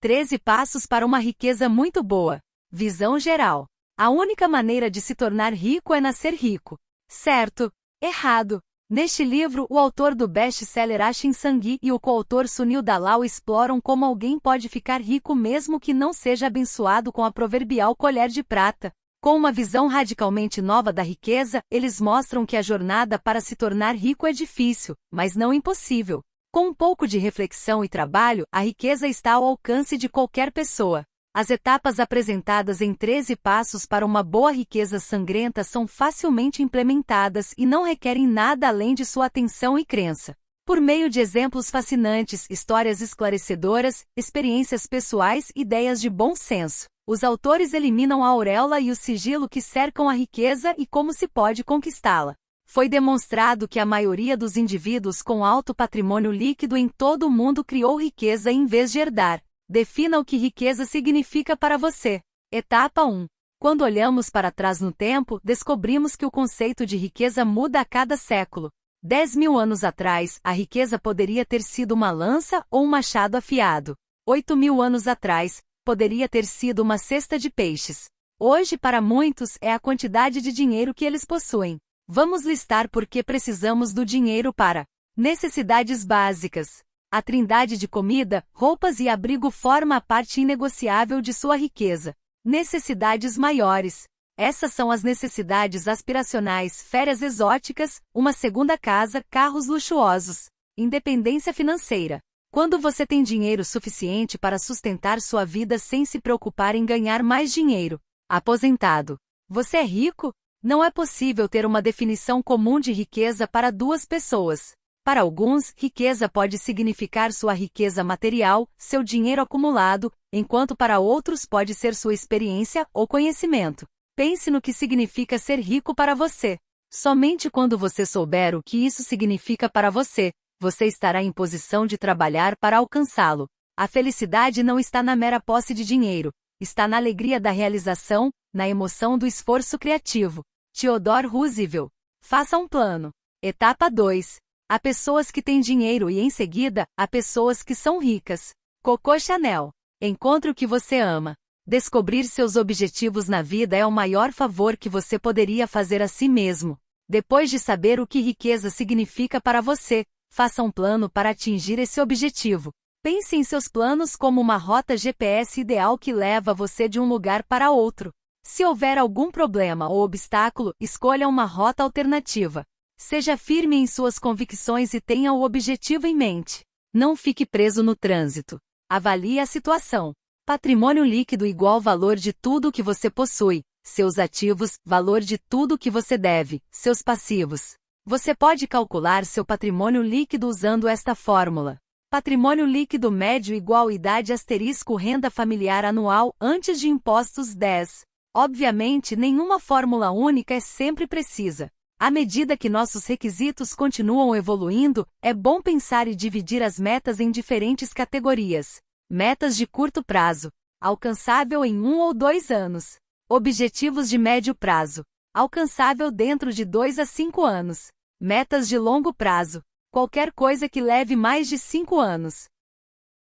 13 passos para uma riqueza muito boa. Visão geral. A única maneira de se tornar rico é nascer rico. Certo? Errado. Neste livro, o autor do best-seller Ashin Sanghi e o coautor Sunil Dalal exploram como alguém pode ficar rico mesmo que não seja abençoado com a proverbial colher de prata. Com uma visão radicalmente nova da riqueza, eles mostram que a jornada para se tornar rico é difícil, mas não impossível. Com um pouco de reflexão e trabalho, a riqueza está ao alcance de qualquer pessoa. As etapas apresentadas em 13 passos para uma boa riqueza sangrenta são facilmente implementadas e não requerem nada além de sua atenção e crença. Por meio de exemplos fascinantes, histórias esclarecedoras, experiências pessoais e ideias de bom senso, os autores eliminam a auréola e o sigilo que cercam a riqueza e como se pode conquistá-la. Foi demonstrado que a maioria dos indivíduos com alto patrimônio líquido em todo o mundo criou riqueza em vez de herdar. Defina o que riqueza significa para você. Etapa 1. Quando olhamos para trás no tempo, descobrimos que o conceito de riqueza muda a cada século. 10.000 anos atrás, a riqueza poderia ter sido uma lança ou um machado afiado. 8.000 anos atrás, poderia ter sido uma cesta de peixes. Hoje, para muitos, é a quantidade de dinheiro que eles possuem. Vamos listar por que precisamos do dinheiro para necessidades básicas. A trindade de comida, roupas e abrigo forma a parte inegociável de sua riqueza. Necessidades maiores. Essas são as necessidades aspiracionais, férias exóticas, uma segunda casa, carros luxuosos. Independência financeira. Quando você tem dinheiro suficiente para sustentar sua vida sem se preocupar em ganhar mais dinheiro. Aposentado. Você é rico? Não é possível ter uma definição comum de riqueza para duas pessoas. Para alguns, riqueza pode significar sua riqueza material, seu dinheiro acumulado, enquanto para outros pode ser sua experiência ou conhecimento. Pense no que significa ser rico para você. Somente quando você souber o que isso significa para você, você estará em posição de trabalhar para alcançá-lo. A felicidade não está na mera posse de dinheiro, está na alegria da realização, na emoção do esforço criativo. Theodore Roosevelt. Faça um plano. Etapa 2. Há pessoas que têm dinheiro e, em seguida, há pessoas que são ricas. Coco Chanel. Encontre o que você ama. Descobrir seus objetivos na vida é o maior favor que você poderia fazer a si mesmo. Depois de saber o que riqueza significa para você, faça um plano para atingir esse objetivo. Pense em seus planos como uma rota GPS ideal que leva você de um lugar para outro. Se houver algum problema ou obstáculo, escolha uma rota alternativa. Seja firme em suas convicções e tenha o objetivo em mente. Não fique preso no trânsito. Avalie a situação. Patrimônio líquido igual valor de tudo que você possui. Seus ativos, valor de tudo que você deve. Seus passivos. Você pode calcular seu patrimônio líquido usando esta fórmula. Patrimônio líquido médio igual idade asterisco renda familiar anual antes de impostos 10. Obviamente, nenhuma fórmula única é sempre precisa. À medida que nossos requisitos continuam evoluindo, é bom pensar e dividir as metas em diferentes categorias. Metas de curto prazo, alcançável em 1 ou 2 anos. Objetivos de médio prazo, alcançável dentro de 2 a 5 anos. Metas de longo prazo, qualquer coisa que leve mais de 5 anos.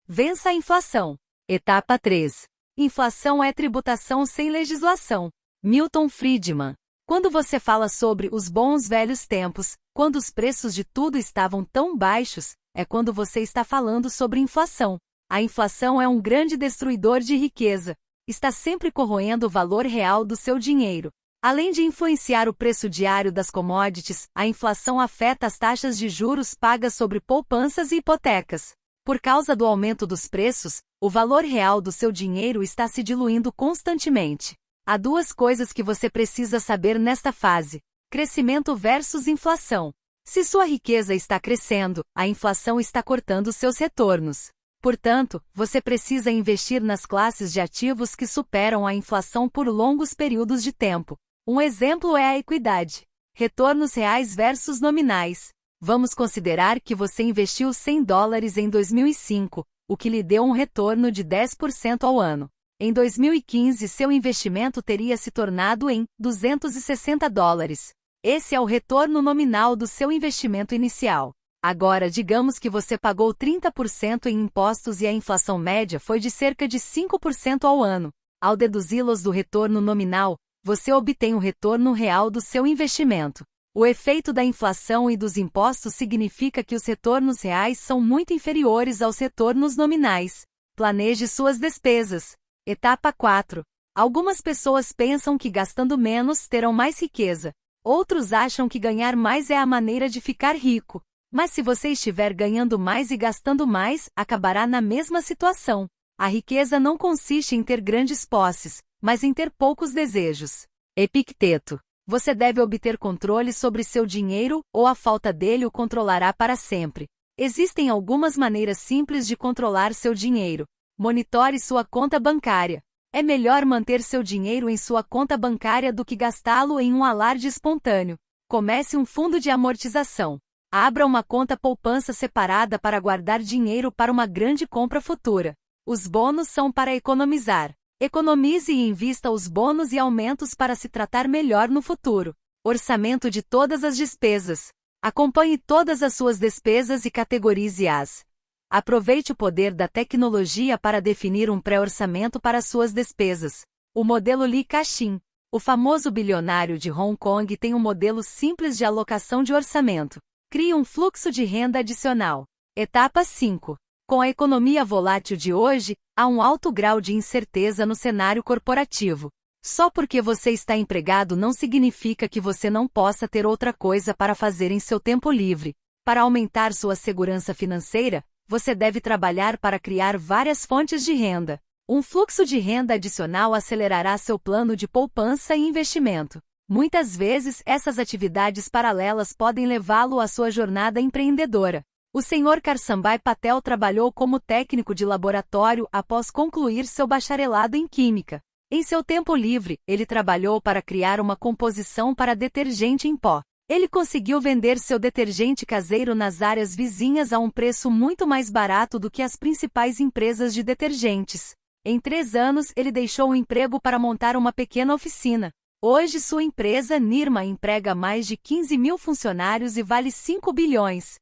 Vença a inflação. Etapa 3. Inflação é tributação sem legislação. Milton Friedman. Quando você fala sobre os bons velhos tempos, quando os preços de tudo estavam tão baixos, é quando você está falando sobre inflação. A inflação é um grande destruidor de riqueza. Está sempre corroendo o valor real do seu dinheiro. Além de influenciar o preço diário das commodities, a inflação afeta as taxas de juros pagas sobre poupanças e hipotecas. Por causa do aumento dos preços, o valor real do seu dinheiro está se diluindo constantemente. Há duas coisas que você precisa saber nesta fase: crescimento versus inflação. Se sua riqueza está crescendo, a inflação está cortando seus retornos. Portanto, você precisa investir nas classes de ativos que superam a inflação por longos períodos de tempo. Um exemplo é a equidade. Retornos reais versus nominais. Vamos considerar que você investiu $100 em 2005, o que lhe deu um retorno de 10% ao ano. Em 2015, seu investimento teria se tornado em $260. Esse é o retorno nominal do seu investimento inicial. Agora digamos que você pagou 30% em impostos e a inflação média foi de cerca de 5% ao ano. Ao deduzi-los do retorno nominal, você obtém o retorno real do seu investimento. O efeito da inflação e dos impostos significa que os retornos reais são muito inferiores aos retornos nominais. Planeje suas despesas. Etapa 4. Algumas pessoas pensam que gastando menos terão mais riqueza. Outros acham que ganhar mais é a maneira de ficar rico. Mas se você estiver ganhando mais e gastando mais, acabará na mesma situação. A riqueza não consiste em ter grandes posses, mas em ter poucos desejos. Epicteto. Você deve obter controle sobre seu dinheiro, ou a falta dele o controlará para sempre. Existem algumas maneiras simples de controlar seu dinheiro. Monitore sua conta bancária. É melhor manter seu dinheiro em sua conta bancária do que gastá-lo em um alarde espontâneo. Comece um fundo de amortização. Abra uma conta poupança separada para guardar dinheiro para uma grande compra futura. Os bônus são para economizar. Economize e invista os bônus e aumentos para se tratar melhor no futuro. Orçamento de todas as despesas. Acompanhe todas as suas despesas e categorize-as. Aproveite o poder da tecnologia para definir um pré-orçamento para suas despesas. O modelo Li Ka-shing. O famoso bilionário de Hong Kong tem um modelo simples de alocação de orçamento. Crie um fluxo de renda adicional. Etapa 5. Com a economia volátil de hoje, há um alto grau de incerteza no cenário corporativo. Só porque você está empregado não significa que você não possa ter outra coisa para fazer em seu tempo livre. Para aumentar sua segurança financeira, você deve trabalhar para criar várias fontes de renda. Um fluxo de renda adicional acelerará seu plano de poupança e investimento. Muitas vezes, essas atividades paralelas podem levá-lo à sua jornada empreendedora. O Sr. Karsambhai Patel trabalhou como técnico de laboratório após concluir seu bacharelado em Química. Em seu tempo livre, ele trabalhou para criar uma composição para detergente em pó. Ele conseguiu vender seu detergente caseiro nas áreas vizinhas a um preço muito mais barato do que as principais empresas de detergentes. Em 3 anos, ele deixou o emprego para montar uma pequena oficina. Hoje sua empresa Nirma emprega mais de 15 mil funcionários e vale 5 bilhões.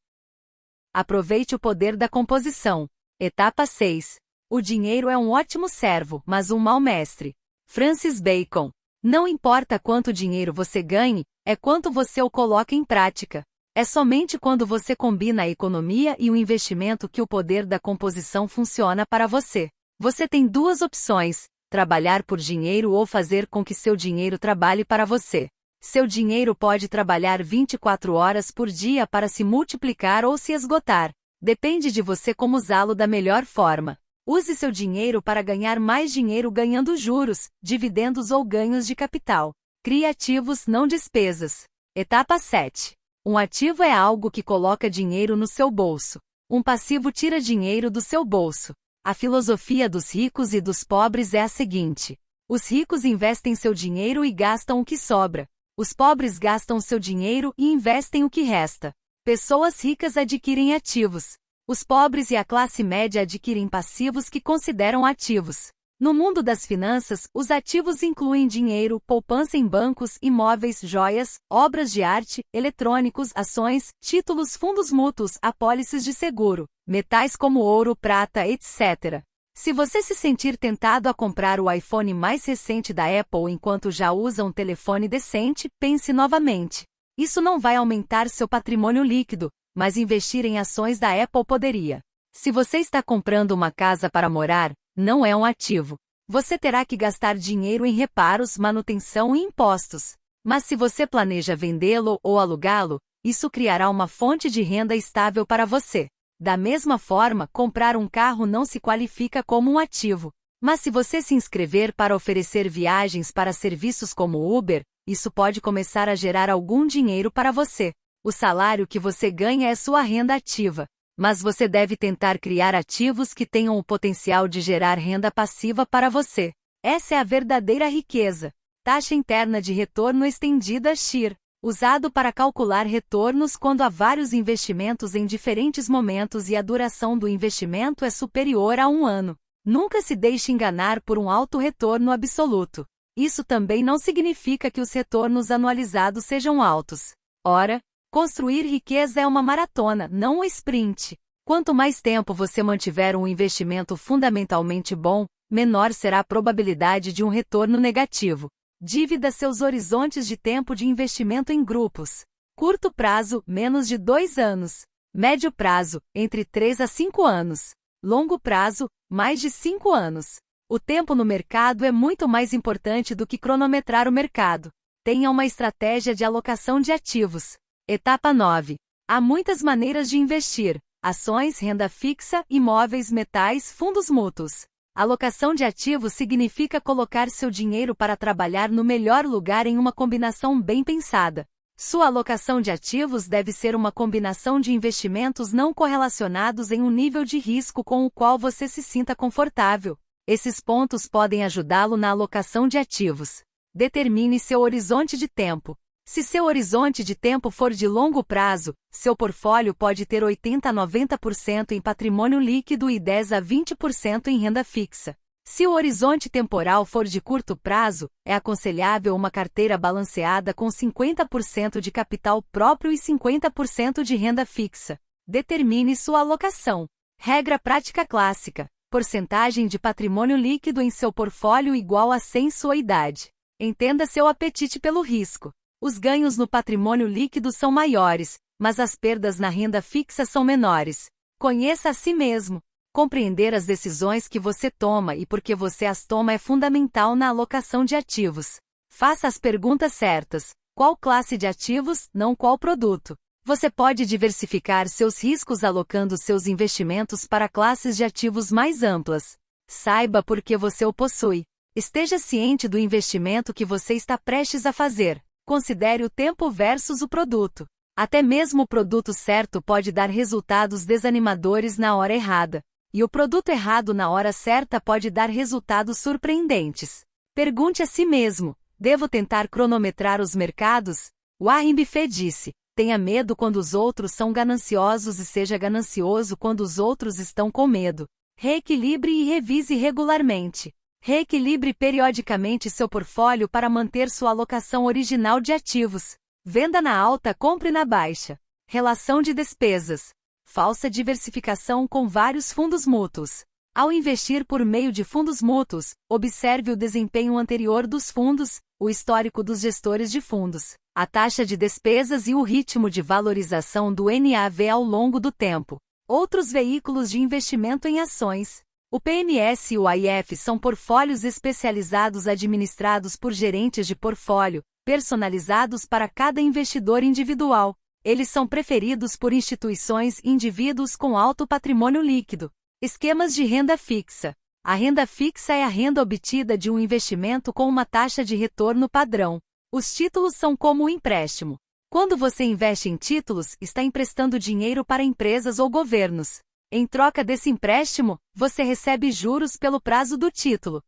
Aproveite o poder da composição. Etapa 6. O dinheiro é um ótimo servo, mas um mau mestre. Francis Bacon. Não importa quanto dinheiro você ganhe, é quanto você o coloca em prática. É somente quando você combina a economia e o investimento que o poder da composição funciona para você. Você tem 2 opções: trabalhar por dinheiro ou fazer com que seu dinheiro trabalhe para você. Seu dinheiro pode trabalhar 24 horas por dia para se multiplicar ou se esgotar. Depende de você como usá-lo da melhor forma. Use seu dinheiro para ganhar mais dinheiro ganhando juros, dividendos ou ganhos de capital. Crie ativos, não despesas. Etapa 7. Um ativo é algo que coloca dinheiro no seu bolso. Um passivo tira dinheiro do seu bolso. A filosofia dos ricos e dos pobres é a seguinte: os ricos investem seu dinheiro e gastam o que sobra. Os pobres gastam seu dinheiro e investem o que resta. Pessoas ricas adquirem ativos. Os pobres e a classe média adquirem passivos que consideram ativos. No mundo das finanças, os ativos incluem dinheiro, poupança em bancos, imóveis, joias, obras de arte, eletrônicos, ações, títulos, fundos mútuos, apólices de seguro, metais como ouro, prata, etc. Se você se sentir tentado a comprar o iPhone mais recente da Apple enquanto já usa um telefone decente, pense novamente. Isso não vai aumentar seu patrimônio líquido, mas investir em ações da Apple poderia. Se você está comprando uma casa para morar, não é um ativo. Você terá que gastar dinheiro em reparos, manutenção e impostos. Mas se você planeja vendê-lo ou alugá-lo, isso criará uma fonte de renda estável para você. Da mesma forma, comprar um carro não se qualifica como um ativo. Mas se você se inscrever para oferecer viagens para serviços como Uber, isso pode começar a gerar algum dinheiro para você. O salário que você ganha é sua renda ativa. Mas você deve tentar criar ativos que tenham o potencial de gerar renda passiva para você. Essa é a verdadeira riqueza. Taxa interna de retorno estendida (SHIR), usado para calcular retornos quando há vários investimentos em diferentes momentos e a duração do investimento é superior a 1 ano. Nunca se deixe enganar por um alto retorno absoluto. Isso também não significa que os retornos anualizados sejam altos. Ora, Construir riqueza é uma maratona, não um sprint. Quanto mais tempo você mantiver um investimento fundamentalmente bom, menor será a probabilidade de um retorno negativo. Dívida seus horizontes de tempo de investimento em grupos. Curto prazo, menos de 2 anos. Médio prazo, entre 3 a 5 anos. Longo prazo, mais de 5 anos. O tempo no mercado é muito mais importante do que cronometrar o mercado. Tenha uma estratégia de alocação de ativos. Etapa 9. Há muitas maneiras de investir: ações, renda fixa, imóveis, metais, fundos mútuos. Alocação de ativos significa colocar seu dinheiro para trabalhar no melhor lugar em uma combinação bem pensada. Sua alocação de ativos deve ser uma combinação de investimentos não correlacionados em um nível de risco com o qual você se sinta confortável. Esses pontos podem ajudá-lo na alocação de ativos. Determine seu horizonte de tempo. Se seu horizonte de tempo for de longo prazo, seu portfólio pode ter 80 a 90% em patrimônio líquido e 10 a 20% em renda fixa. Se o horizonte temporal for de curto prazo, é aconselhável uma carteira balanceada com 50% de capital próprio e 50% de renda fixa. Determine sua alocação. Regra prática clássica: porcentagem de patrimônio líquido em seu portfólio igual a 100 sua idade. Entenda seu apetite pelo risco. Os ganhos no patrimônio líquido são maiores, mas as perdas na renda fixa são menores. Conheça a si mesmo. Compreender as decisões que você toma e por que você as toma é fundamental na alocação de ativos. Faça as perguntas certas. Qual classe de ativos, não qual produto? Você pode diversificar seus riscos alocando seus investimentos para classes de ativos mais amplas. Saiba por que você o possui. Esteja ciente do investimento que você está prestes a fazer. Considere o tempo versus o produto. Até mesmo o produto certo pode dar resultados desanimadores na hora errada. E o produto errado na hora certa pode dar resultados surpreendentes. Pergunte a si mesmo: devo tentar cronometrar os mercados? Warren Buffett disse: tenha medo quando os outros são gananciosos e seja ganancioso quando os outros estão com medo. Reequilibre e revise regularmente. Reequilibre periodicamente seu portfólio para manter sua alocação original de ativos. Venda na alta, compre na baixa. Relação de despesas. Falsa diversificação com vários fundos mútuos. Ao investir por meio de fundos mútuos, observe o desempenho anterior dos fundos, o histórico dos gestores de fundos, a taxa de despesas e o ritmo de valorização do NAV ao longo do tempo. Outros veículos de investimento em ações. O PMS e o AIF são portfólios especializados administrados por gerentes de portfólio, personalizados para cada investidor individual. Eles são preferidos por instituições e indivíduos com alto patrimônio líquido. Esquemas de renda fixa. A renda fixa é a renda obtida de um investimento com uma taxa de retorno padrão. Os títulos são como um empréstimo. Quando você investe em títulos, está emprestando dinheiro para empresas ou governos. Em troca desse empréstimo, você recebe juros pelo prazo do título.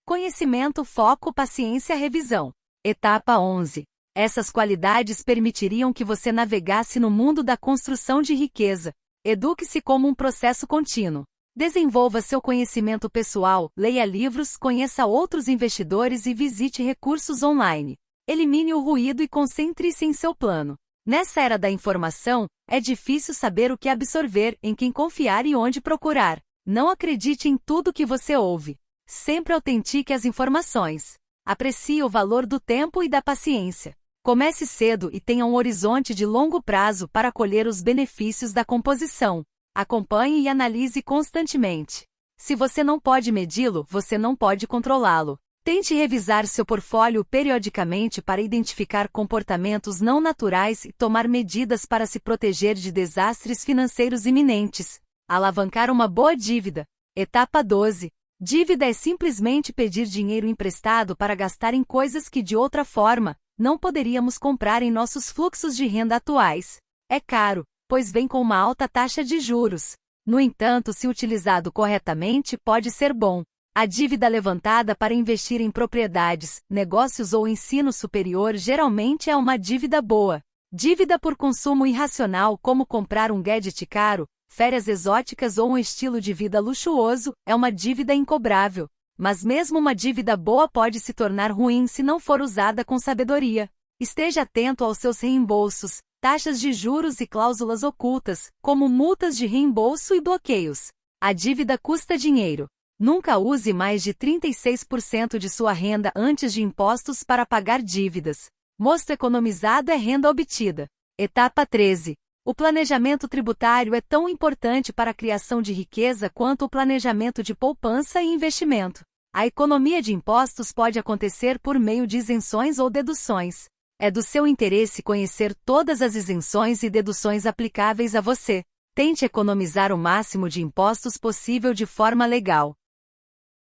Conhecimento, foco, paciência, revisão. Etapa 11. Essas qualidades permitiriam que você navegasse no mundo da construção de riqueza. Eduque-se como um processo contínuo. Desenvolva seu conhecimento pessoal, leia livros, conheça outros investidores e visite recursos online. Elimine o ruído e concentre-se em seu plano. Nessa era da informação, é difícil saber o que absorver, em quem confiar e onde procurar. Não acredite em tudo que você ouve. Sempre autentique as informações. Aprecie o valor do tempo e da paciência. Comece cedo e tenha um horizonte de longo prazo para colher os benefícios da composição. Acompanhe e analise constantemente. Se você não pode medi-lo, você não pode controlá-lo. Tente revisar seu portfólio periodicamente para identificar comportamentos não naturais e tomar medidas para se proteger de desastres financeiros iminentes. Alavancar uma boa dívida. Etapa 12. Dívida é simplesmente pedir dinheiro emprestado para gastar em coisas que de outra forma não poderíamos comprar em nossos fluxos de renda atuais. É caro, pois vem com uma alta taxa de juros. No entanto, se utilizado corretamente, pode ser bom. A dívida levantada para investir em propriedades, negócios ou ensino superior geralmente é uma dívida boa. Dívida por consumo irracional, como comprar um gadget caro, férias exóticas ou um estilo de vida luxuoso, é uma dívida incobrável. Mas mesmo uma dívida boa pode se tornar ruim se não for usada com sabedoria. Esteja atento aos seus reembolsos, taxas de juros e cláusulas ocultas, como multas de reembolso e bloqueios. A dívida custa dinheiro. Nunca use mais de 36% de sua renda antes de impostos para pagar dívidas. Mosto economizado é renda obtida. Etapa 13. O planejamento tributário é tão importante para a criação de riqueza quanto o planejamento de poupança e investimento. A economia de impostos pode acontecer por meio de isenções ou deduções. É do seu interesse conhecer todas as isenções e deduções aplicáveis a você. Tente economizar o máximo de impostos possível de forma legal.